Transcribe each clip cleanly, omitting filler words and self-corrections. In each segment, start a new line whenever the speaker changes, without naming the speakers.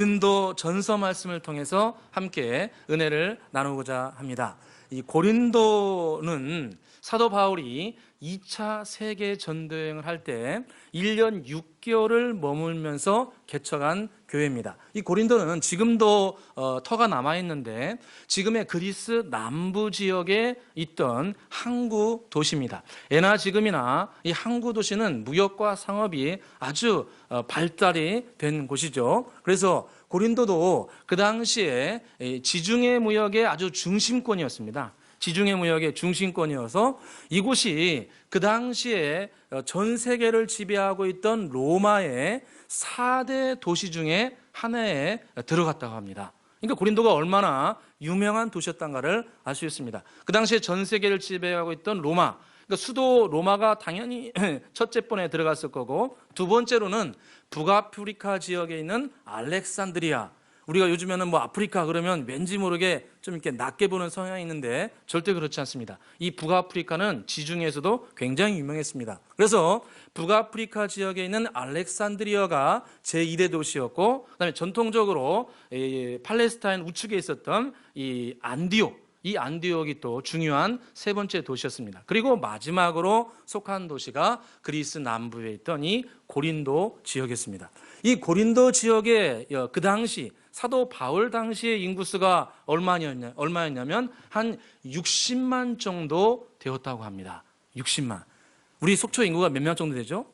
고린도 전서 말씀을 통해서 함께 은혜를 나누고자 합니다. 이 고린도는 사도 바울이 2차 세계 전도여행을 할 때 1년 6개월을 머물면서 개척한 교회입니다. 이 고린도는 지금도 터가 남아있는데 지금의 그리스 남부 지역에 있던 항구 도시입니다. 예나 지금이나 이 항구 도시는 무역과 상업이 아주 발달이 된 곳이죠. 그래서 고린도도 그 당시에 지중해 무역의 아주 중심권이었습니다. 지중해 무역의 중심권이어서 이곳이 그 당시에 전 세계를 지배하고 있던 로마의 4대 도시 중에 하나에 들어갔다고 합니다. 그러니까 고린도가 얼마나 유명한 도시였던가를 알 수 있습니다. 그 당시에 전 세계를 지배하고 있던 로마, 그러니까 수도 로마가 당연히 첫째 번에 들어갔을 거고, 두 번째로는 북아프리카 지역에 있는 알렉산드리아. 우리가 요즘에는 뭐 아프리카 그러면 왠지 모르게 좀 이렇게 낮게 보는 성향이 있는데 절대 그렇지 않습니다. 이 북아프리카는 지중해에서도 굉장히 유명했습니다. 그래서 북아프리카 지역에 있는 알렉산드리아가 제2대 도시였고, 그다음에 전통적으로 팔레스타인 우측에 있었던 이 안디옥이 또 중요한 세 번째 도시였습니다. 그리고 마지막으로 속한 도시가 그리스 남부에 있던 이 고린도 지역이었습니다. 이 고린도 지역에 그 당시 사도 바울 당시의 인구수가 얼마였냐면 한 60만 정도 되었다고 합니다. 60만. 우리 속초 인구가 몇 명 정도 되죠?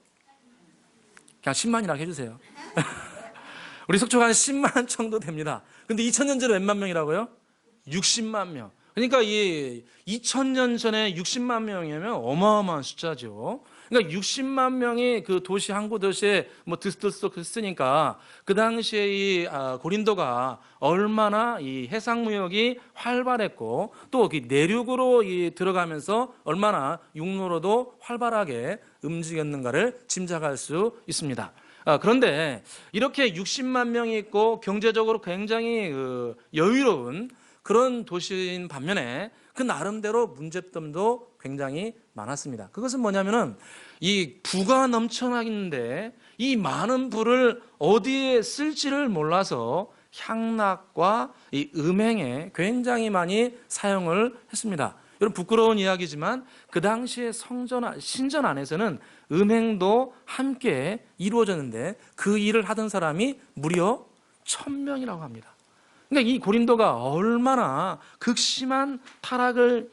그냥 10만이라고 해주세요. 우리 속초가 한 10만 정도 됩니다. 근데 2000년 전에 몇만 명이라고요? 60만 명. 그러니까 이 2000년 전에 60만 명이면 어마어마한 숫자죠. 그러니까 60만 명이 그 도시 항구 도시에 뭐 들썩 했으니까 그 당시에 이 고린도가 얼마나 이 해상 무역이 활발했고 또 내륙으로 들어가면서 얼마나 육로로도 활발하게 움직였는가를 짐작할 수 있습니다. 그런데 이렇게 60만 명이 있고 경제적으로 굉장히 여유로운 그런 도시인 반면에 그 나름대로 문제점도 굉장히 많았습니다. 그것은 뭐냐면은 이 부가 넘쳐나는데 이 많은 부를 어디에 쓸지를 몰라서 향락과 이 음행에 굉장히 많이 사용을 했습니다. 여러분, 부끄러운 이야기지만 그 당시에 신전 안에서는 음행도 함께 이루어졌는데 그 일을 하던 사람이 무려 1000명이라고 합니다. 그러니까 이 고린도가 얼마나 극심한 타락을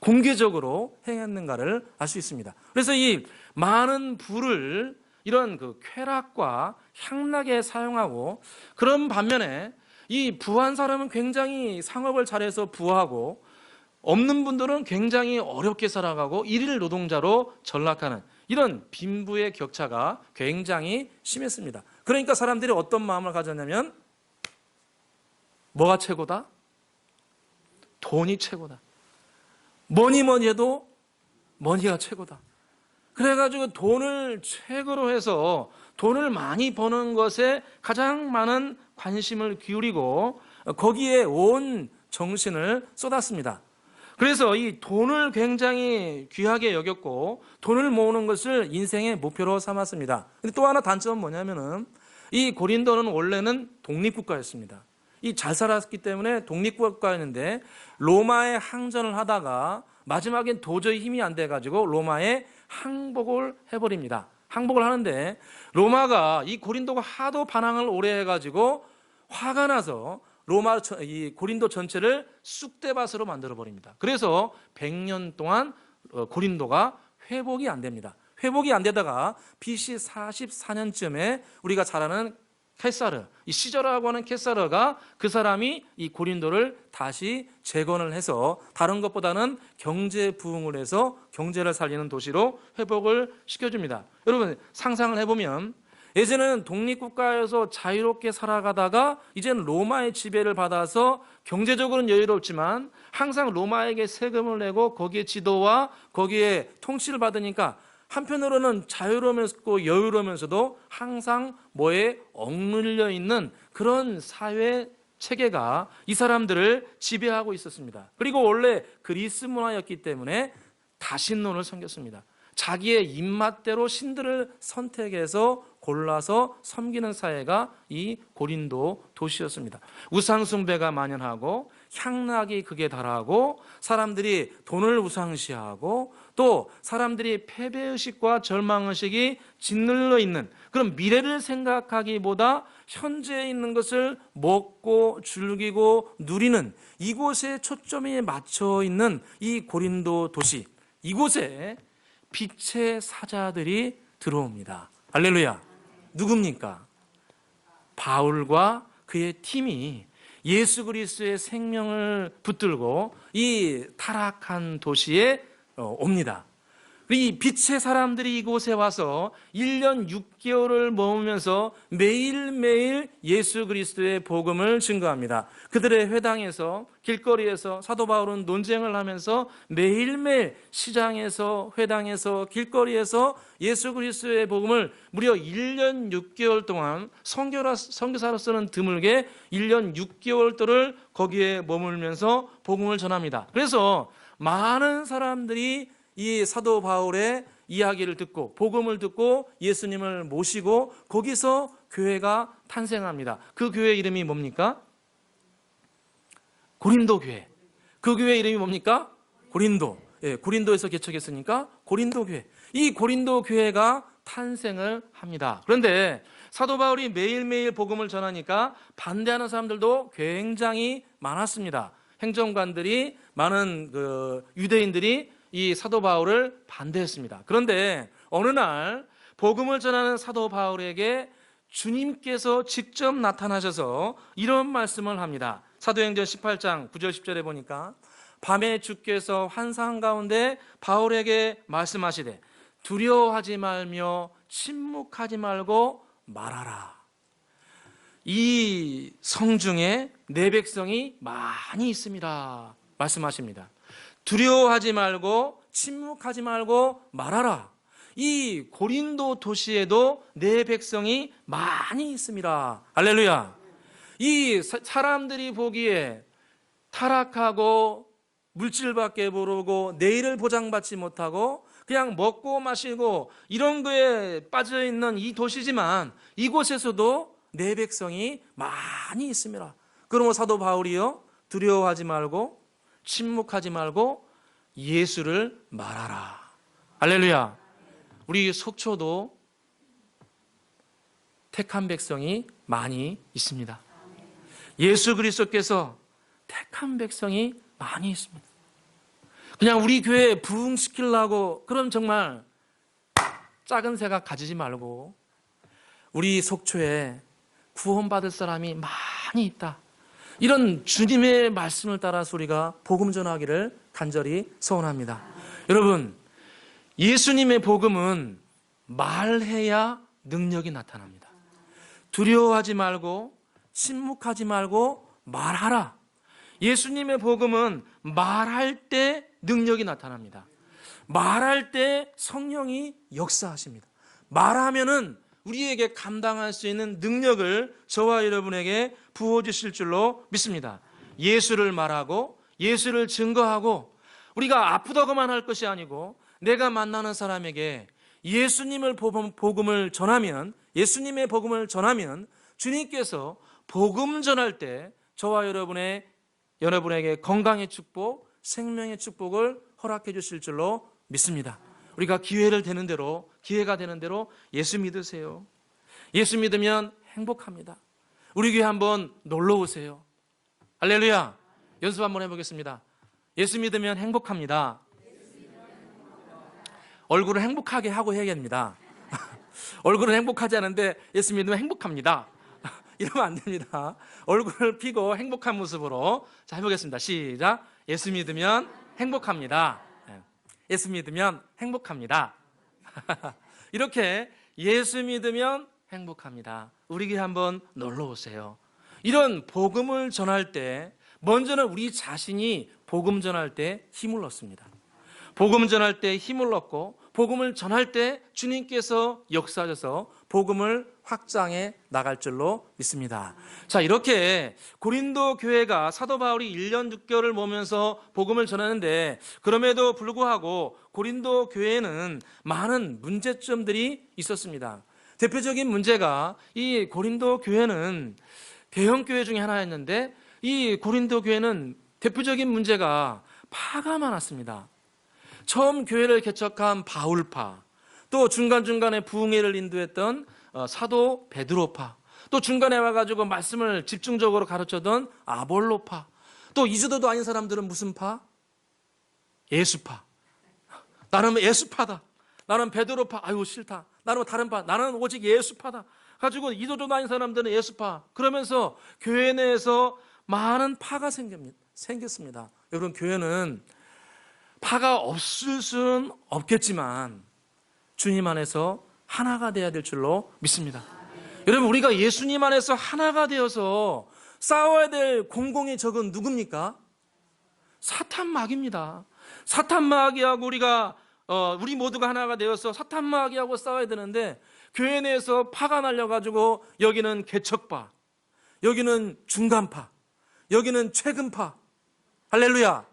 공개적으로 행했는가를 알 수 있습니다. 그래서 이 많은 부를 이런 그 쾌락과 향락에 사용하고, 그런 반면에 이 부한 사람은 굉장히 상업을 잘해서 부하고, 없는 분들은 굉장히 어렵게 살아가고 일일 노동자로 전락하는 이런 빈부의 격차가 굉장히 심했습니다. 그러니까 사람들이 어떤 마음을 가졌냐면 뭐가 최고다? 돈이 최고다. 뭐니 해도 머니가 최고다. 그래가지고 돈을 최고로 해서 돈을 많이 버는 것에 가장 많은 관심을 기울이고 거기에 온 정신을 쏟았습니다. 그래서 이 돈을 굉장히 귀하게 여겼고 돈을 모으는 것을 인생의 목표로 삼았습니다. 근데 또 하나 단점은 뭐냐면은 이 고린도는 원래는 독립국가였습니다. 이 잘 살았기 때문에 독립국가였는데 로마에 항전을 하다가 마지막엔 도저히 힘이 안 돼가지고 로마에 항복을 해버립니다. 항복을 하는데 로마가 이 고린도가 하도 반항을 오래 해가지고 화가 나서 이 고린도 전체를 쑥대밭으로 만들어 버립니다. 그래서 100년 동안 고린도가 회복이 안 됩니다. 회복이 안 되다가 BC 44년쯤에 우리가 잘 아는 케사르, 이 시저라고 하는 케사르가 그 사람이 이 고린도를 다시 재건을 해서 다른 것보다는 경제 부흥을 해서 경제를 살리는 도시로 회복을 시켜줍니다. 여러분, 상상을 해보면 예전에는 독립국가에서 자유롭게 살아가다가 이제는 로마의 지배를 받아서 경제적으로는 여유롭지만 항상 로마에게 세금을 내고 거기에 지도와 거기에 통치를 받으니까 한편으로는 자유로우면서 여유로우면서도 항상 뭐에 억눌려 있는 그런 사회 체계가 이 사람들을 지배하고 있었습니다. 그리고 원래 그리스 문화였기 때문에 다신론을 섬겼습니다. 자기의 입맛대로 신들을 선택해서 골라서 섬기는 사회가 이 고린도 도시였습니다. 우상숭배가 만연하고 향락이 극에 달하고 사람들이 돈을 우상시하고 또 사람들이 패배의식과 절망의식이 짓눌려 있는 그런 미래를 생각하기보다 현재에 있는 것을 먹고 즐기고 누리는 이곳에 초점이 맞춰 있는 이 고린도 도시, 이곳에 빛의 사자들이 들어옵니다. 할렐루야. 누굽니까? 바울과 그의 팀이 예수 그리스도의 생명을 붙들고 이 타락한 도시에 옵니다. 이 빛의 사람들이 이곳에 와서 1년 6개월을 머무면서 매일매일 예수 그리스도의 복음을 증거합니다. 그들의 회당에서, 길거리에서 사도 바울은 논쟁을 하면서 매일매일 시장에서, 회당에서, 길거리에서 예수 그리스도의 복음을 무려 1년 6개월 동안 선교사로서는 드물게 1년 6개월도를 거기에 머물면서 복음을 전합니다. 그래서 많은 사람들이 이 사도 바울의 이야기를 듣고 복음을 듣고 예수님을 모시고 거기서 교회가 탄생합니다. 그 교회 이름이 뭡니까? 고린도 교회. 그 교회 이름이 뭡니까? 고린도. 예, 고린도에서 개척했으니까 고린도 교회. 이 고린도 교회가 탄생을 합니다. 그런데 사도 바울이 매일매일 복음을 전하니까 반대하는 사람들도 굉장히 많았습니다. 행정관들이, 많은 유대인들이 이 사도 바울을 반대했습니다. 그런데 어느 날 복음을 전하는 사도 바울에게 주님께서 직접 나타나셔서 이런 말씀을 합니다. 사도행전 18장 9절 10절에 보니까 밤에 주께서 환상 가운데 바울에게 말씀하시되 두려워하지 말며 침묵하지 말고 말하라. 이 성중에 내 백성이 많이 있습니다. 말씀하십니다. 두려워하지 말고 침묵하지 말고 말하라. 이 고린도 도시에도 내 백성이 많이 있습니다. 할렐루야. 이 사람들이 보기에 타락하고 물질밖에 모르고 내일을 보장받지 못하고 그냥 먹고 마시고 이런 거에 빠져있는 이 도시지만 이곳에서도 내 백성이 많이 있습니다. 그러므로 사도 바울이요, 두려워하지 말고 침묵하지 말고 예수를 말하라. 할렐루야. 우리 속초도 택한 백성이 많이 있습니다. 예수 그리스도께서 택한 백성이 많이 있습니다. 그냥 우리 교회에 부흥시키려고 그럼 정말 작은 생각 가지지 말고 우리 속초에 구원받을 사람이 많이 있다. 이런 주님의 말씀을 따라서 우리가 복음 전하기를 간절히 소원합니다. 여러분, 예수님의 복음은 말해야 능력이 나타납니다. 두려워하지 말고 침묵하지 말고 말하라. 예수님의 복음은 말할 때 능력이 나타납니다. 말할 때 성령이 역사하십니다. 말하면은 우리에게 감당할 수 있는 능력을 저와 여러분에게 부어주실 줄로 믿습니다. 예수를 말하고 예수를 증거하고 우리가 아프다고만 할 것이 아니고 내가 만나는 사람에게 예수님의 복음을 전하면, 예수님의 복음을 전하면 주님께서 복음 전할 때 저와 여러분에게 건강의 축복, 생명의 축복을 허락해 주실 줄로 믿습니다. 우리가 기회가 되는 대로 예수 믿으세요. 예수 믿으면 행복합니다. 우리 교회 한번 놀러 오세요. 할렐루야. 연습 한번 해보겠습니다. 예수 믿으면 행복합니다. 얼굴을 행복하게 하고 해야겠습니다. 얼굴은 행복하지 않은데 예수 믿으면 행복합니다. 이러면 안 됩니다. 얼굴을 피고 행복한 모습으로 자 해보겠습니다. 시작. 예수 믿으면 행복합니다. 예수 믿으면 행복합니다. 이렇게 예수 믿으면 행복합니다. 우리 교회 한번 놀러 오세요. 이런 복음을 전할 때 먼저는 우리 자신이 복음 전할 때 힘을 얻습니다. 복음 전할 때 힘을 얻고 복음을 전할 때 주님께서 역사하셔서 복음을 확장해 나갈 줄로 믿습니다. 자, 이렇게 고린도 교회가 사도 바울이 1년 6개월을 모면서 복음을 전하는데, 그럼에도 불구하고 고린도 교회에는 많은 문제점들이 있었습니다. 대표적인 문제가, 이 고린도 교회는 대형 교회 중에 하나였는데, 이 고린도 교회는 대표적인 문제가 파가 많았습니다. 처음 교회를 개척한 바울파, 또 중간중간에 부흥회를 인도했던 사도 베드로파, 또 중간에 와가지고 말씀을 집중적으로 가르쳐던 아볼로파, 또 이주도도 아닌 사람들은 무슨 파? 예수파. 나는 예수파다. 나는 베드로파. 아유 싫다. 나는 다른 파. 나는 오직 예수파다. 가지고 이주도도 아닌 사람들은 예수파. 그러면서 교회 내에서 많은 파가 생겼습니다. 여러분, 교회는 파가 없을 수는 없겠지만 주님 안에서 하나가 되어야 될 줄로 믿습니다. 여러분, 우리가 예수님 안에서 하나가 되어서 싸워야 될 공공의 적은 누굽니까? 사탄 마귀입니다. 사탄 마귀하고 우리 모두가 하나가 되어서 사탄 마귀하고 싸워야 되는데, 교회 내에서 파가 날려가지고 여기는 개척파, 여기는 중간파, 여기는 최근파. 할렐루야.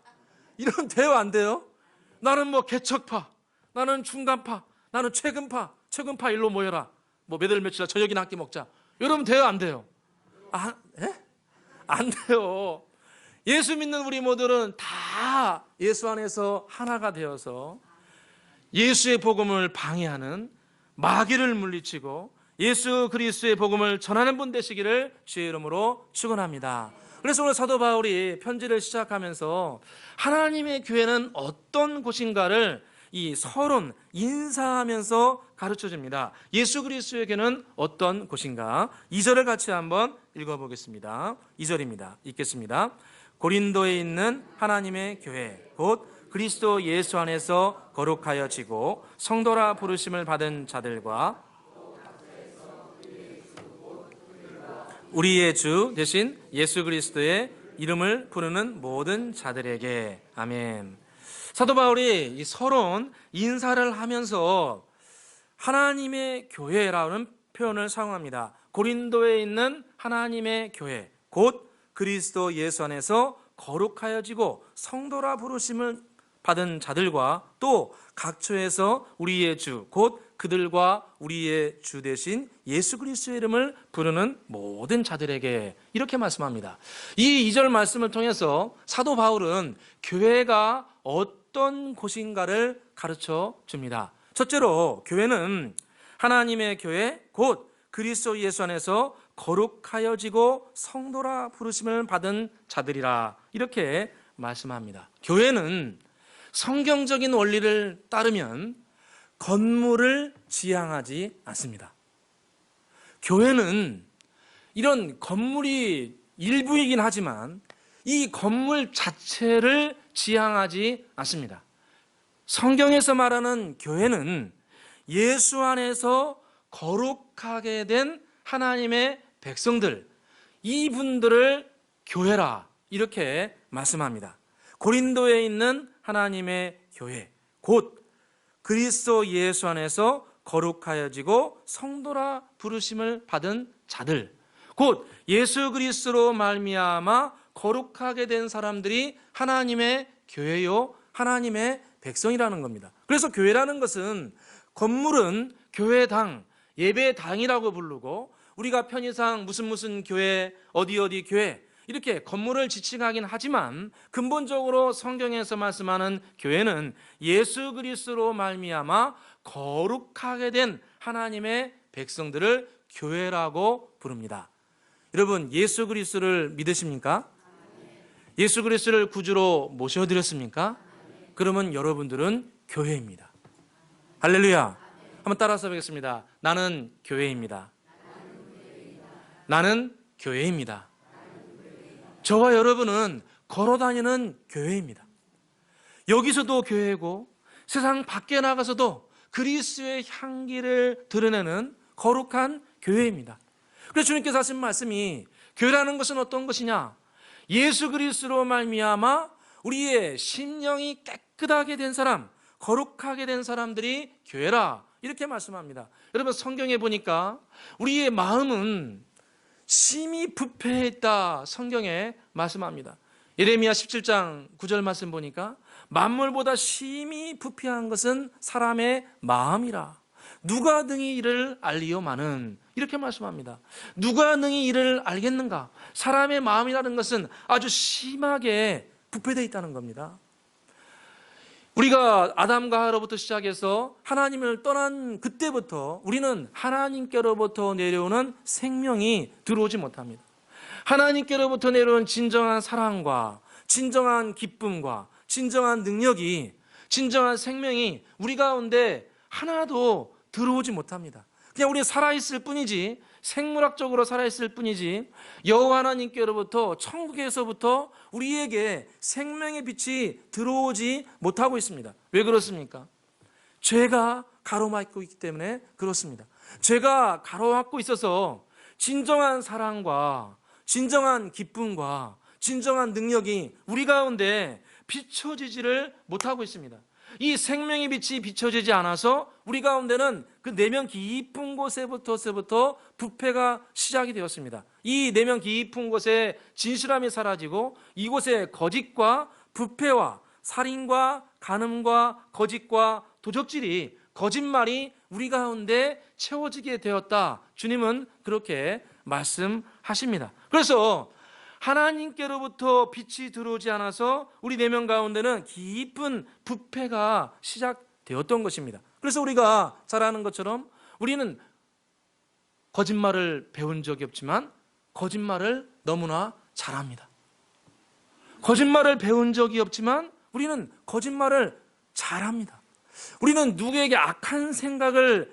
이러면 돼요, 안 돼요? 나는 뭐 개척파, 나는 중간파, 나는 최근파 일로 모여라. 뭐 몇월 며칠 저녁이나 한 끼 먹자. 이러면 돼요, 안 돼요? 안 돼요. 예수 믿는 우리 모두는 다 예수 안에서 하나가 되어서 예수의 복음을 방해하는 마귀를 물리치고 예수 그리스도의 복음을 전하는 분 되시기를 주의 이름으로 축원합니다. 그래서 오늘 사도 바울이 편지를 시작하면서 하나님의 교회는 어떤 곳인가를 이 서론 인사하면서 가르쳐 줍니다. 예수 그리스도의 교회는 어떤 곳인가? 2절을 같이 한번 읽어보겠습니다. 2절입니다. 읽겠습니다. 고린도에 있는 하나님의 교회 곧 그리스도 예수 안에서 거룩하여지고 성도라 부르심을 받은 자들과 우리의 주 대신 예수 그리스도의 이름을 부르는 모든 자들에게. 아멘. 사도 바울이 이 서론 인사를 하면서 하나님의 교회라는 표현을 사용합니다. 고린도에 있는 하나님의 교회 곧 그리스도 예수 안에서 거룩하여지고 성도라 부르심을 받은 자들과 또 각처에서 우리의 주 곧 그들과 우리의 주 대신 예수 그리스도의 이름을 부르는 모든 자들에게, 이렇게 말씀합니다. 이 2절 말씀을 통해서 사도 바울은 교회가 어떤 곳인가를 가르쳐 줍니다. 첫째로 교회는 하나님의 교회 곧 그리스도 예수 안에서 거룩하여지고 성도라 부르심을 받은 자들이라, 이렇게 말씀합니다. 교회는 성경적인 원리를 따르면 건물을 지향하지 않습니다. 교회는 이런 건물이 일부이긴 하지만 이 건물 자체를 지향하지 않습니다. 성경에서 말하는 교회는 예수 안에서 거룩하게 된 하나님의 백성들, 이분들을 교회라, 이렇게 말씀합니다. 고린도에 있는 하나님의 교회 곧 그리스도 예수 안에서 거룩하여지고 성도라 부르심을 받은 자들, 곧 예수 그리스도로 말미암아 거룩하게 된 사람들이 하나님의 교회요 하나님의 백성이라는 겁니다. 그래서 교회라는 것은, 건물은 교회당, 예배당이라고 부르고, 우리가 편의상 무슨 교회, 어디 교회 이렇게 건물을 지칭하긴 하지만 근본적으로 성경에서 말씀하는 교회는 예수 그리스도로 말미암아 거룩하게 된 하나님의 백성들을 교회라고 부릅니다. 여러분, 예수 그리스도를 믿으십니까? 예수 그리스도를 구주로 모셔드렸습니까? 그러면 여러분들은 교회입니다. 할렐루야. 한번 따라서 보겠습니다. 나는 교회입니다. 나는 교회입니다. 저와 여러분은 걸어다니는 교회입니다. 여기서도 교회고 세상 밖에 나가서도 그리스도의 향기를 드러내는 거룩한 교회입니다. 그래서 주님께서 하신 말씀이, 교회라는 것은 어떤 것이냐? 예수 그리스도로 말미암아 우리의 심령이 깨끗하게 된 사람, 거룩하게 된 사람들이 교회라, 이렇게 말씀합니다. 여러분 성경에 보니까 우리의 마음은 심히 부패해 있다, 성경에 말씀합니다. 예레미야 17장 9절 말씀 보니까 만물보다 심히 부패한 것은 사람의 마음이라 누가 능히 이를 알리오마는, 이렇게 말씀합니다. 누가 능히 이를 알겠는가? 사람의 마음이라는 것은 아주 심하게 부패되어 있다는 겁니다. 우리가 아담과 하와로부터 시작해서 하나님을 떠난 그때부터 우리는 하나님께로부터 내려오는 생명이 들어오지 못합니다. 하나님께로부터 내려온 진정한 사랑과 진정한 기쁨과 진정한 능력이, 진정한 생명이 우리 가운데 하나도 들어오지 못합니다. 그냥 우리 살아있을 뿐이지, 생물학적으로 살아있을 뿐이지, 여호와 하나님께로부터, 천국에서부터 우리에게 생명의 빛이 들어오지 못하고 있습니다. 왜 그렇습니까? 죄가 가로막고 있기 때문에 그렇습니다. 죄가 가로막고 있어서 진정한 사랑과 진정한 기쁨과 진정한 능력이 우리 가운데 비춰지지를 못하고 있습니다. 이 생명의 빛이 비춰지지 않아서 우리 가운데는 그 내면 깊은 곳에부터 부패가 시작이 되었습니다. 이 내면 깊은 곳에 진실함이 사라지고 이곳에 거짓과 부패와 살인과 간음과 거짓과 도적질이, 거짓말이 우리 가운데 채워지게 되었다. 주님은 그렇게 말씀하십니다. 그래서 하나님께로부터 빛이 들어오지 않아서 우리 내면 가운데는 깊은 부패가 시작되었던 것입니다. 그래서 우리가 잘 아는 것처럼 우리는 거짓말을 배운 적이 없지만 거짓말을 너무나 잘합니다. 거짓말을 배운 적이 없지만 우리는 거짓말을 잘합니다. 우리는 누구에게 악한 생각을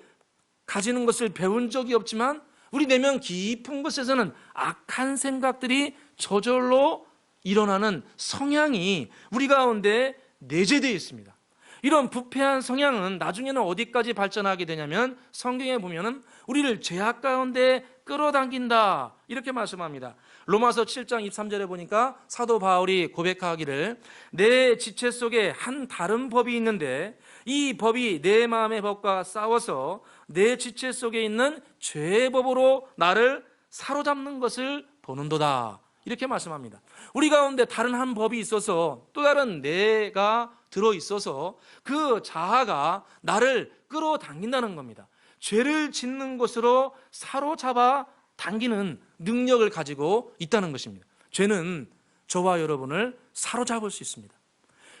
가지는 것을 배운 적이 없지만 우리 내면 깊은 곳에서는 악한 생각들이 저절로 일어나는 성향이 우리 가운데 내재되어 있습니다. 이런 부패한 성향은 나중에는 어디까지 발전하게 되냐면 성경에 보면은 우리를 죄악 가운데 끌어당긴다, 이렇게 말씀합니다. 로마서 7장 23절에 보니까 사도 바울이 고백하기를 내 지체 속에 한 다른 법이 있는데 이 법이 내 마음의 법과 싸워서 내 지체 속에 있는 죄의 법으로 나를 사로잡는 것을 보는도다, 이렇게 말씀합니다. 우리 가운데 다른 한 법이 있어서 또 다른 내가 들어있어서 그 자아가 나를 끌어당긴다는 겁니다. 죄를 짓는 것으로 사로잡아 당기는 능력을 가지고 있다는 것입니다. 죄는 저와 여러분을 사로잡을 수 있습니다.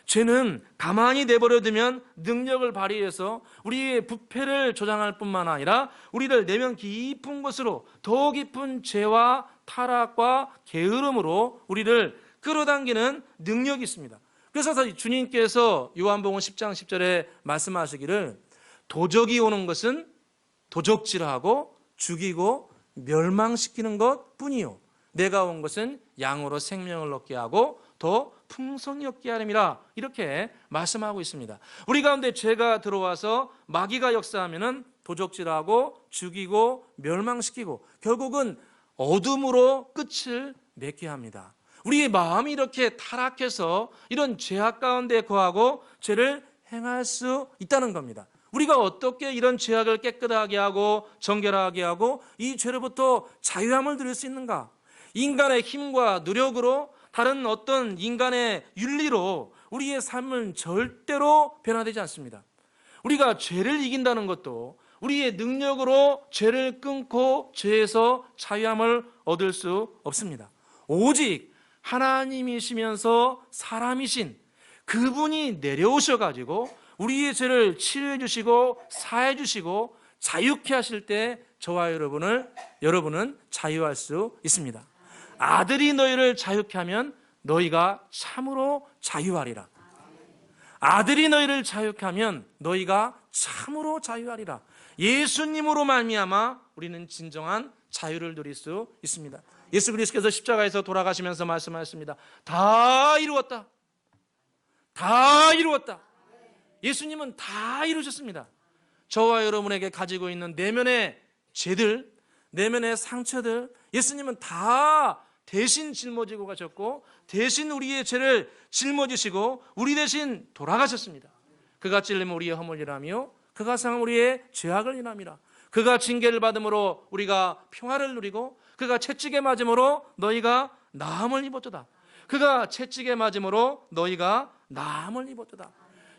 죄는 가만히 내버려두면 능력을 발휘해서 우리의 부패를 조장할 뿐만 아니라 우리를 내면 깊은 곳으로 더 깊은 죄와 타락과 게으름으로 우리를 끌어당기는 능력이 있습니다. 그래서 주님께서 요한복음 10장 10절에 말씀하시기를 도적이 오는 것은 도적질하고 죽이고 멸망시키는 것뿐이요 내가 온 것은 양으로 생명을 얻게 하고 더 풍성히 얻게 하림이라, 이렇게 말씀하고 있습니다. 우리 가운데 죄가 들어와서 마귀가 역사하면은 도적질하고 죽이고 멸망시키고 결국은 어둠으로 끝을 맺게 합니다. 우리의 마음이 이렇게 타락해서 이런 죄악 가운데 거하고 죄를 행할 수 있다는 겁니다. 우리가 어떻게 이런 죄악을 깨끗하게 하고 정결하게 하고 이 죄로부터 자유함을 누릴 수 있는가? 인간의 힘과 노력으로, 다른 어떤 인간의 윤리로 우리의 삶은 절대로 변화되지 않습니다. 우리가 죄를 이긴다는 것도 우리의 능력으로 죄를 끊고 죄에서 자유함을 얻을 수 없습니다. 오직 하나님이시면서 사람이신 그분이 내려오셔가지고 우리의 죄를 치유해 주시고 사해 주시고 자유케 하실 때 저와 여러분은 자유할 수 있습니다. 아들이 너희를 자유케 하면 너희가 참으로 자유하리라. 아들이 너희를 자유케 하면 너희가 참으로 자유하리라. 예수님으로 말미암아 우리는 진정한 자유를 누릴 수 있습니다. 예수 그리스도께서 십자가에서 돌아가시면서 말씀하셨습니다. 다 이루었다. 다 이루었다. 예수님은 다 이루셨습니다. 저와 여러분에게 가지고 있는 내면의 죄들, 내면의 상처들, 예수님은 다 대신 짊어지고 가셨고 대신 우리의 죄를 짊어지시고 우리 대신 돌아가셨습니다. 그가 찔림은 우리의 허물이라며 그가 상한 우리의 죄악을 인함이라. 그가 징계를 받음으로 우리가 평화를 누리고 그가 채찍에 맞음으로 너희가 나음을 입었도다. 그가 채찍에 맞음으로 너희가 나음을 입었도다.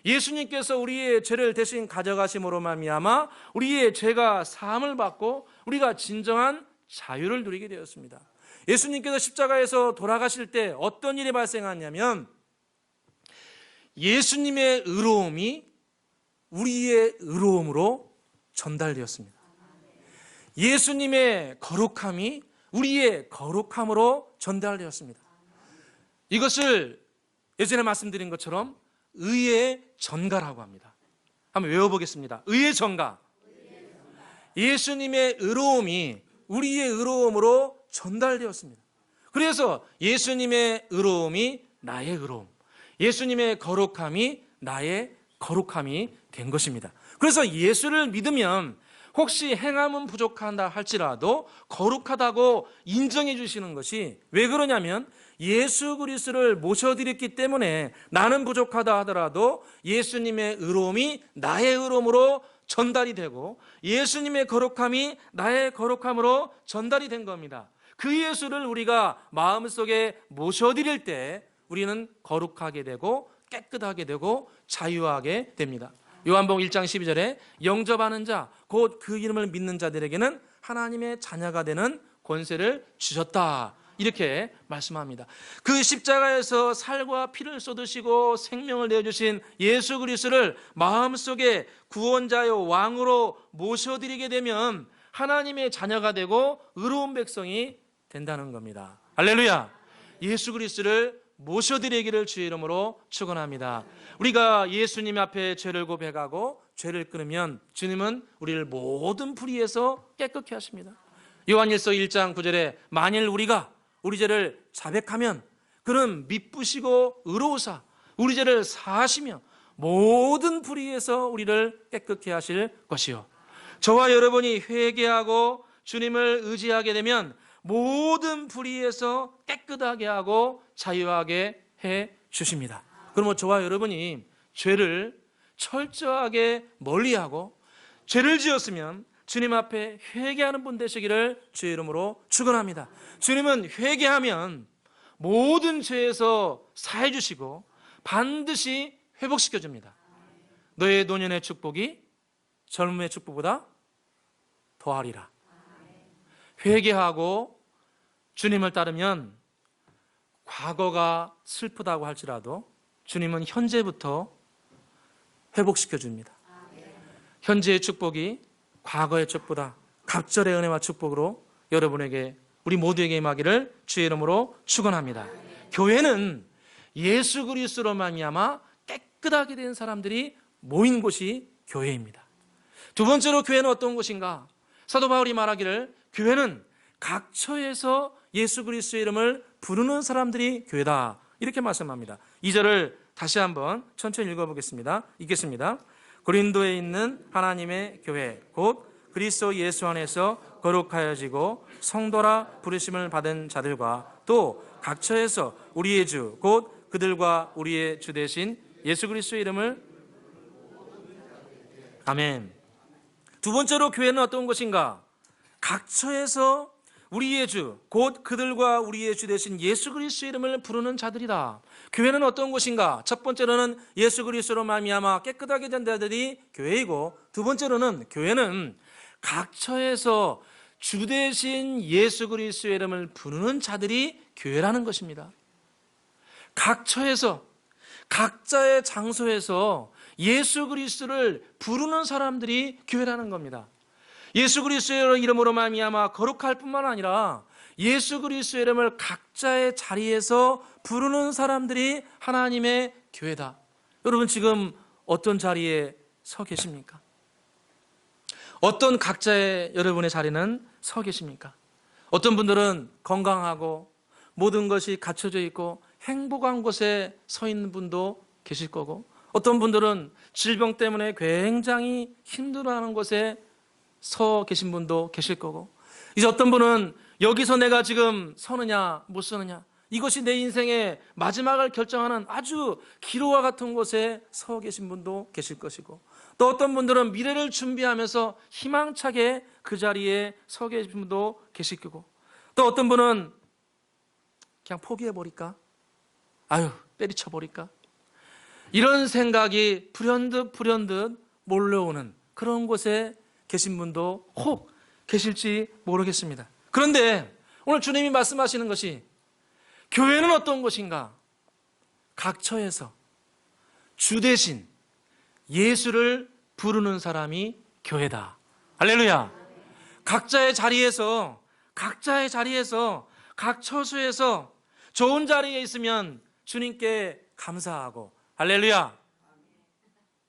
예수님께서 우리의 죄를 대신 가져가심으로 말미암아 우리의 죄가 사함을 받고 우리가 진정한 자유를 누리게 되었습니다. 예수님께서 십자가에서 돌아가실 때 어떤 일이 발생하냐면 예수님의 의로움이 우리의 의로움으로 전달되었습니다. 예수님의 거룩함이 우리의 거룩함으로 전달되었습니다. 이것을 예전에 말씀드린 것처럼 의의 전가라고 합니다. 한번 외워보겠습니다. 의의 전가. 예수님의 의로움이 우리의 의로움으로 전달되었습니다. 그래서 예수님의 의로움이 나의 의로움, 예수님의 거룩함이 나의 거룩함이 된 것입니다. 그래서 예수를 믿으면 혹시 행함은 부족하다 할지라도 거룩하다고 인정해 주시는 것이 왜 그러냐면 예수 그리스도를 모셔드렸기 때문에 나는 부족하다 하더라도 예수님의 의로움이 나의 의로움으로 전달이 되고 예수님의 거룩함이 나의 거룩함으로 전달이 된 겁니다. 그 예수를 우리가 마음속에 모셔드릴 때 우리는 거룩하게 되고 깨끗하게 되고 자유하게 됩니다. 요한복음 1장 12절에 영접하는 자 곧 그 이름을 믿는 자들에게는 하나님의 자녀가 되는 권세를 주셨다, 이렇게 말씀합니다. 그 십자가에서 살과 피를 쏟으시고 생명을 내어주신 예수 그리스도를 마음속에 구원자요 왕으로 모셔드리게 되면 하나님의 자녀가 되고 의로운 백성이 된다는 겁니다. 할렐루야. 예수 그리스도를 모셔드리기를 주의 이름으로 축원합니다. 우리가 예수님 앞에 죄를 고백하고 죄를 끊으면 주님은 우리를 모든 불의에서 깨끗게 하십니다. 요한일서 1장 9절에 만일 우리가 우리 죄를 자백하면 그는 미쁘시고 의로우사 우리 죄를 사하시며 모든 불의에서 우리를 깨끗게 하실 것이요. 저와 여러분이 회개하고 주님을 의지하게 되면 모든 불의에서 깨끗하게 하고 자유하게 해 주십니다. 그러면 저와 여러분이 죄를 철저하게 멀리하고 죄를 지었으면 주님 앞에 회개하는 분 되시기를 주의 이름으로 축원합니다. 주님은 회개하면 모든 죄에서 사해 주시고 반드시 회복시켜 줍니다. 너의 노년의 축복이 젊음의 축복보다 더하리라. 회개하고 주님을 따르면 과거가 슬프다고 할지라도 주님은 현재부터 회복시켜 줍니다. 현재의 축복이 과거의 축복보다 갑절의 은혜와 축복으로 여러분에게 우리 모두에게 임하기를 주의 이름으로 축원합니다. 교회는 예수 그리스도로 말미암아 깨끗하게 된 사람들이 모인 곳이 교회입니다. 두 번째로 교회는 어떤 곳인가? 사도 바울이 말하기를 교회는 각 처에서 예수 그리스도의 이름을 부르는 사람들이 교회다, 이렇게 말씀합니다. 2절을 다시 한번 천천히 읽어보겠습니다. 읽겠습니다. 고린도에 있는 하나님의 교회 곧 그리스도 예수 안에서 거룩하여지고 성도라 부르심을 받은 자들과 또 각 처에서 우리의 주 곧 그들과 우리의 주 되신 예수 그리스도의 이름을 아멘. 두 번째로 교회는 어떤 곳인가? 각 처에서 우리의 주 곧 그들과 우리의 주 되신 예수 그리스도의 이름을 부르는 자들이다. 교회는 어떤 곳인가? 첫 번째로는 예수 그리스도로 말미암아 깨끗하게 된 자들이 교회이고, 두 번째로는 교회는 각 처에서 주 되신 예수 그리스도의 이름을 부르는 자들이 교회라는 것입니다. 각 처에서 각자의 장소에서 예수 그리스도를 부르는 사람들이 교회라는 겁니다. 예수 그리스도의 이름으로 말미암아 거룩할 뿐만 아니라 예수 그리스도의 이름을 각자의 자리에서 부르는 사람들이 하나님의 교회다. 여러분 지금 어떤 자리에 서 계십니까? 어떤 각자의 여러분의 자리는 서 계십니까? 어떤 분들은 건강하고 모든 것이 갖춰져 있고 행복한 곳에 서 있는 분도 계실 거고, 어떤 분들은 질병 때문에 굉장히 힘들어하는 곳에 서 계신 분도 계실 거고, 이제 어떤 분은 여기서 내가 지금 서느냐 못 서느냐, 이것이 내 인생의 마지막을 결정하는 아주 기로와 같은 곳에 서 계신 분도 계실 것이고, 또 어떤 분들은 미래를 준비하면서 희망차게 그 자리에 서 계신 분도 계실 거고, 또 어떤 분은 그냥 포기해버릴까? 아유, 때리쳐버릴까? 이런 생각이 불현듯 몰려오는 그런 곳에 계신 분도 혹 계실지 모르겠습니다. 그런데 오늘 주님이 말씀하시는 것이, 교회는 어떤 곳인가? 각 처에서 주 대신 예수를 부르는 사람이 교회다. 할렐루야. 각자의 자리에서 각 처소에서 좋은 자리에 있으면 주님께 감사하고, 할렐루야,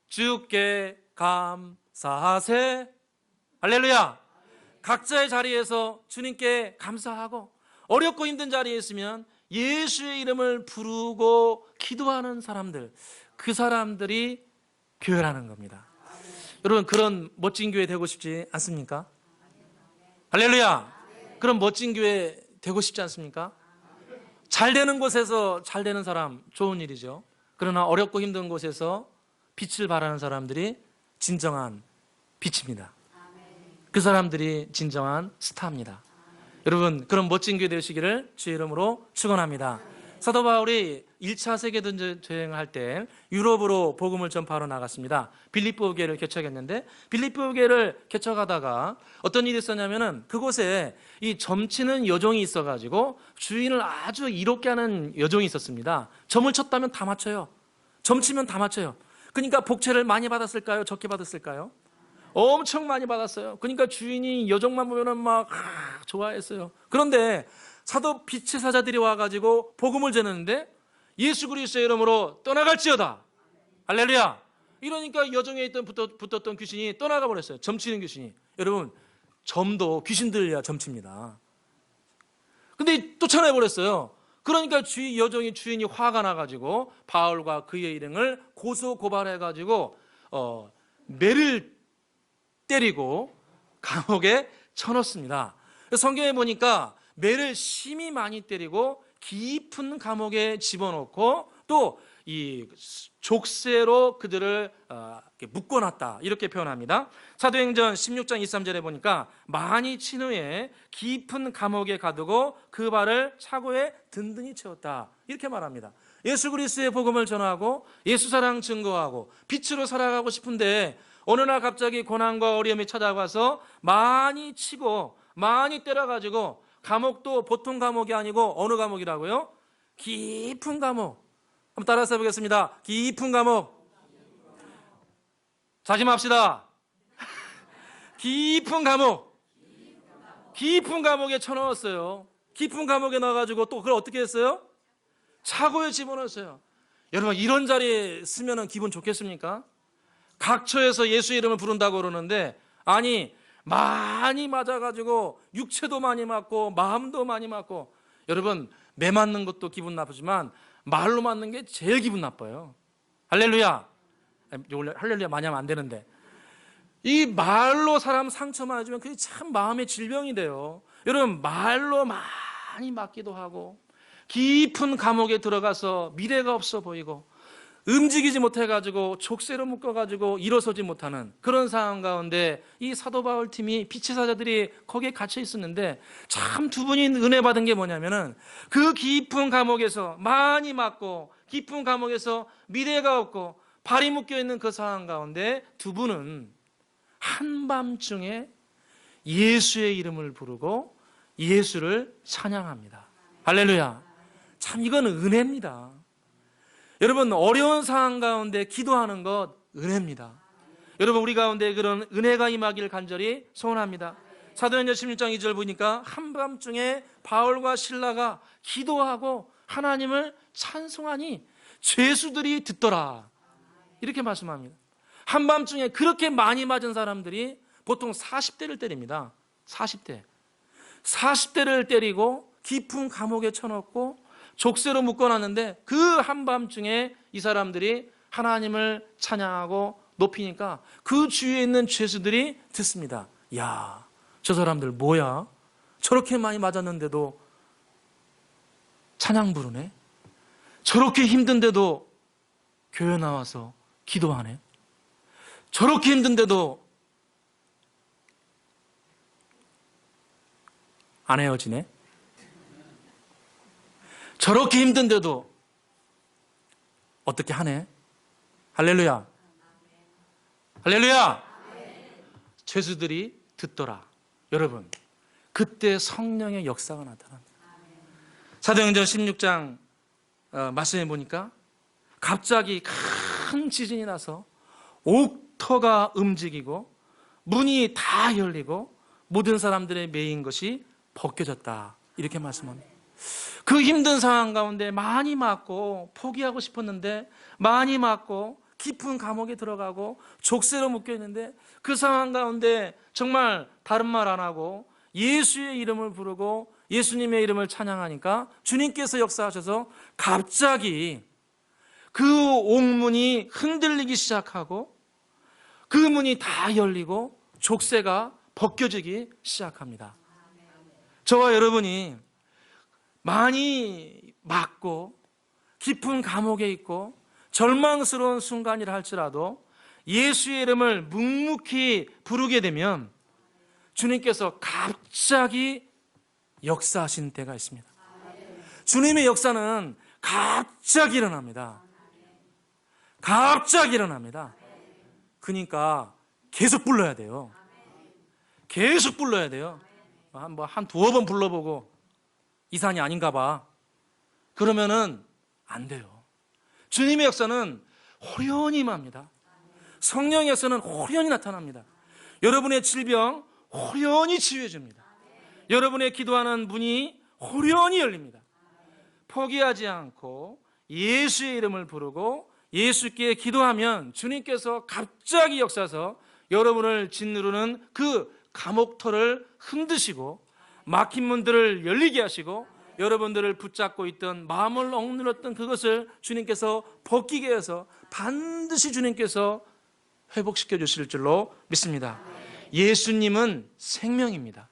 주께 감사하세, 할렐루야. 각자의 자리에서 주님께 감사하고, 어렵고 힘든 자리에 있으면 예수의 이름을 부르고 기도하는 사람들, 그 사람들이 교회라는 겁니다. 여러분, 그런 멋진 교회 되고 싶지 않습니까? 할렐루야. 그런 멋진 교회 되고 싶지 않습니까? 잘 되는 곳에서 잘 되는 사람, 좋은 일이죠. 그러나 어렵고 힘든 곳에서 빛을 발하는 사람들이 진정한 빛입니다. 그 사람들이 진정한 스타입니다. 여러분, 그런 멋진 교회 되시기를 주의 이름으로 축원합니다. 사도 바울이 1차 세계대전을 할 때 유럽으로 복음을 전파하러 나갔습니다. 빌립보 교회를 개척했는데, 빌립보 교회를 개척하다가 어떤 일이 있었냐면은, 그곳에 이 점치는 여종이 있어가지고 주인을 아주 이롭게 하는 여종이 있었습니다. 점을 쳤다면 다 맞춰요. 점치면 다 맞춰요. 그러니까 복채를 많이 받았을까요? 적게 받았을까요? 엄청 많이 받았어요. 그러니까 주인이 여종만 보면은 막 좋아했어요. 그런데 사도 빛의 사자들이 와가지고 복음을 전했는데, 예수 그리스도의 이름으로 떠나갈지어다, 할렐루야. 이러니까 여종에 붙었던 귀신이 떠나가 버렸어요. 점치는 귀신이. 여러분, 점도 귀신들이야 점칩니다. 근데 쫓아내 버렸어요. 그러니까 여종이, 주인이 화가 나가지고 바울과 그의 일행을 고소 고발해가지고 매를 때리고 감옥에 쳐넣습니다. 성경에 보니까 매를 심히 많이 때리고 깊은 감옥에 집어넣고, 또 이 족쇄로 그들을 묶어놨다, 이렇게 표현합니다. 사도행전 16장 23절에 보니까 많이 친 후에 깊은 감옥에 가두고 그 발을 차고에 든든히 채웠다, 이렇게 말합니다. 예수 그리스도의 복음을 전하고 예수 사랑 증거하고 빛으로 살아가고 싶은데, 어느 날 갑자기 고난과 어려움이 찾아와서 많이 치고 많이 때려가지고, 감옥도 보통 감옥이 아니고 어느 감옥이라고요? 깊은 감옥. 한번 따라서 해보겠습니다. 깊은 감옥. 자심합시다. 깊은 감옥. 깊은 감옥에 쳐넣었어요. 깊은 감옥에 넣어가지고 또 그걸 어떻게 했어요? 차고에 집어넣었어요. 여러분, 이런 자리에 쓰면 기분 좋겠습니까? 각처에서 예수 이름을 부른다고 그러는데, 아니, 많이 맞아가지고 육체도 많이 맞고 마음도 많이 맞고, 여러분, 매 맞는 것도 기분 나쁘지만 말로 맞는 게 제일 기분 나빠요. 할렐루야. 원래 할렐루야 많이 하면 안 되는데, 이 말로 사람 상처 많이 주면 그게 참 마음의 질병이 돼요. 여러분, 말로 많이 맞기도 하고 깊은 감옥에 들어가서 미래가 없어 보이고 움직이지 못해가지고 족쇄로 묶어가지고 일어서지 못하는 그런 상황 가운데 이 사도 바울 팀이, 빛의 사자들이 거기에 갇혀 있었는데, 참 두 분이 은혜 받은 게 뭐냐면은, 그 깊은 감옥에서 많이 맞고 깊은 감옥에서 미래가 없고 발이 묶여 있는 그 상황 가운데 두 분은 한밤중에 예수의 이름을 부르고 예수를 찬양합니다. 할렐루야. 참 이건 은혜입니다. 여러분, 어려운 상황 가운데 기도하는 것 은혜입니다. 여러분, 우리 가운데 그런 은혜가 임하기를 간절히 소원합니다. 사도행전 16장 2절 보니까 한밤중에 바울과 실라가 기도하고 하나님을 찬송하니 죄수들이 듣더라, 이렇게 말씀합니다. 한밤중에 그렇게 많이 맞은 사람들이 보통 40대를 때립니다. 40대를 때리고 깊은 감옥에 쳐넣고 족쇄로 묶어놨는데, 그 한밤중에 이 사람들이 하나님을 찬양하고 높이니까 그 주위에 있는 죄수들이 듣습니다. 야, 저 사람들 뭐야? 저렇게 많이 맞았는데도 찬양 부르네? 저렇게 힘든데도 교회 나와서 기도하네? 저렇게 힘든데도 안 헤어지네. 저렇게 힘든데도 어떻게 하네. 할렐루야. 할렐루야. 죄수들이 듣더라. 여러분, 그때 성령의 역사가 나타납니다. 사도행전 16장 말씀해 보니까 갑자기 큰 지진이 나서 옥터가 움직이고 문이 다 열리고 모든 사람들의 매인 것이 벗겨졌다, 이렇게 말씀합니다. 그 힘든 상황 가운데 많이 맞고 포기하고 싶었는데, 많이 맞고 깊은 감옥에 들어가고 족쇄로 묶여 있는데, 그 상황 가운데 정말 다른 말 안 하고 예수의 이름을 부르고 예수님의 이름을 찬양하니까 주님께서 역사하셔서 갑자기 그 옥문이 흔들리기 시작하고 그 문이 다 열리고 족쇄가 벗겨지기 시작합니다. 저와 여러분이 많이 맞고 깊은 감옥에 있고 절망스러운 순간이라 할지라도 예수의 이름을 묵묵히 부르게 되면 주님께서 갑자기 역사하시는 때가 있습니다. 주님의 역사는 갑자기 일어납니다. 갑자기 일어납니다. 그러니까 계속 불러야 돼요. 계속 불러야 돼요. 한 두어 번 불러보고 이 산이 아닌가 봐, 그러면은 안 돼요. 주님의 역사는 호련히 임합니다. 성령의 역사는 호련히 나타납니다. 여러분의 질병 호련히 치유해 줍니다. 여러분의 기도하는 문이 호련히 열립니다. 포기하지 않고 예수의 이름을 부르고 예수께 기도하면 주님께서 갑자기 역사해서 여러분을 짓누르는 그 감옥터를 흔드시고 막힌 문들을 열리게 하시고 여러분들을 붙잡고 있던, 마음을 억눌렀던 그것을 주님께서 벗기게 해서 반드시 주님께서 회복시켜 주실 줄로 믿습니다. 예수님은 생명입니다.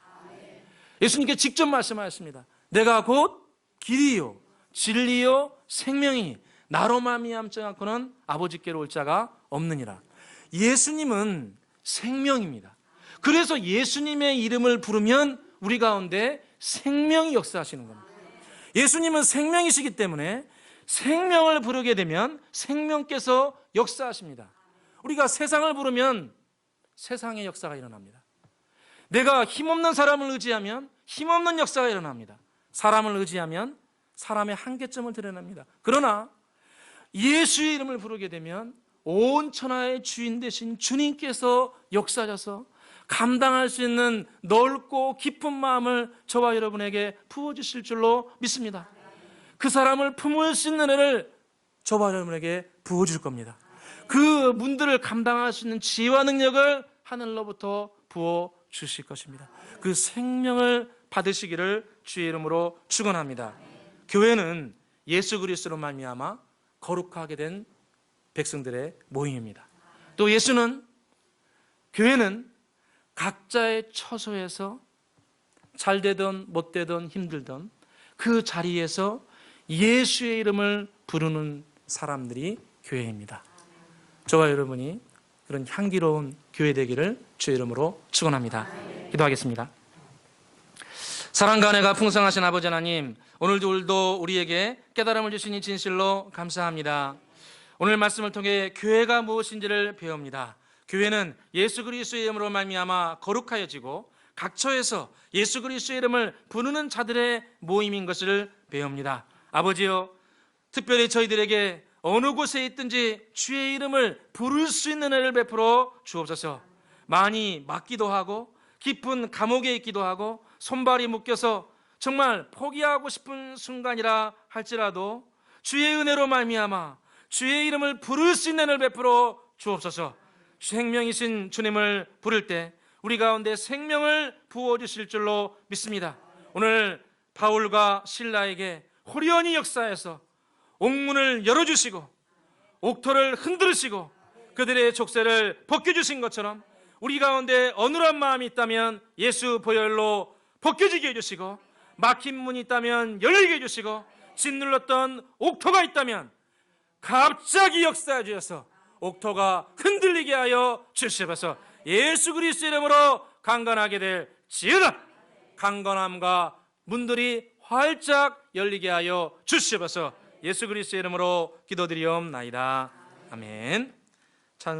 예수님께 직접 말씀하셨습니다. 내가 곧 길이요 진리요 생명이니 나로 말미암지 않고는 아버지께로 올 자가 없느니라. 예수님은 생명입니다. 그래서 예수님의 이름을 부르면 우리 가운데 생명이 역사하시는 겁니다. 예수님은 생명이시기 때문에 생명을 부르게 되면 생명께서 역사하십니다. 우리가 세상을 부르면 세상의 역사가 일어납니다. 내가 힘없는 사람을 의지하면 힘없는 역사가 일어납니다. 사람을 의지하면 사람의 한계점을 드러냅니다. 그러나 예수의 이름을 부르게 되면 온 천하의 주인 되신 주님께서 역사하셔서 감당할 수 있는 넓고 깊은 마음을 저와 여러분에게 부어주실 줄로 믿습니다. 그 사람을 품을 수 있는 은혜를 저와 여러분에게 부어줄 겁니다. 그 문들을 감당할 수 있는 지혜와 능력을 하늘로부터 부어주실 것입니다. 그 생명을 받으시기를 주의 이름으로 축원합니다. 교회는 예수 그리스도로 말미암아 거룩하게 된 백성들의 모임입니다. 또 교회는 각자의 처소에서 잘 되든 못 되든 힘들든 그 자리에서 예수의 이름을 부르는 사람들이 교회입니다. 저와 여러분이 그런 향기로운 교회 되기를 주의 이름으로 축원합니다. 기도하겠습니다. 사랑과 은혜가 풍성하신 아버지 하나님, 오늘도 우리에게 깨달음을 주시니 진실로 감사합니다. 오늘 말씀을 통해 교회가 무엇인지를 배웁니다. 교회는 예수 그리스도의 이름으로 말미암아 거룩하여지고 각처에서 예수 그리스도의 이름을 부르는 자들의 모임인 것을 배웁니다. 아버지여, 특별히 저희들에게 어느 곳에 있든지 주의 이름을 부를 수 있는 은혜를 베풀어 주옵소서. 많이 맞기도 하고 깊은 감옥에 있기도 하고 손발이 묶여서 정말 포기하고 싶은 순간이라 할지라도 주의 은혜로 말미암아 주의 이름을 부를 수 있는 은혜를 베풀어 주옵소서. 생명이신 주님을 부를 때 우리 가운데 생명을 부어주실 줄로 믿습니다. 오늘 바울과 실라에게 호련히 역사해서 옥문을 열어주시고 옥토를 흔들으시고 그들의 족쇄를 벗겨주신 것처럼 우리 가운데 어눌한 마음이 있다면 예수 보혈로 벗겨지게 해주시고, 막힌 문이 있다면 열리게 해주시고, 짓눌렀던 옥토가 있다면 갑자기 역사해 주셔서 옥토가 흔들리게 하여 주시옵소서. 예수 그리스도 이름으로 강건하게 될지어다. 강건함과 문들이 활짝 열리게 하여 주시옵소서. 예수 그리스도 이름으로 기도드리옵나이다. 아멘. 찬송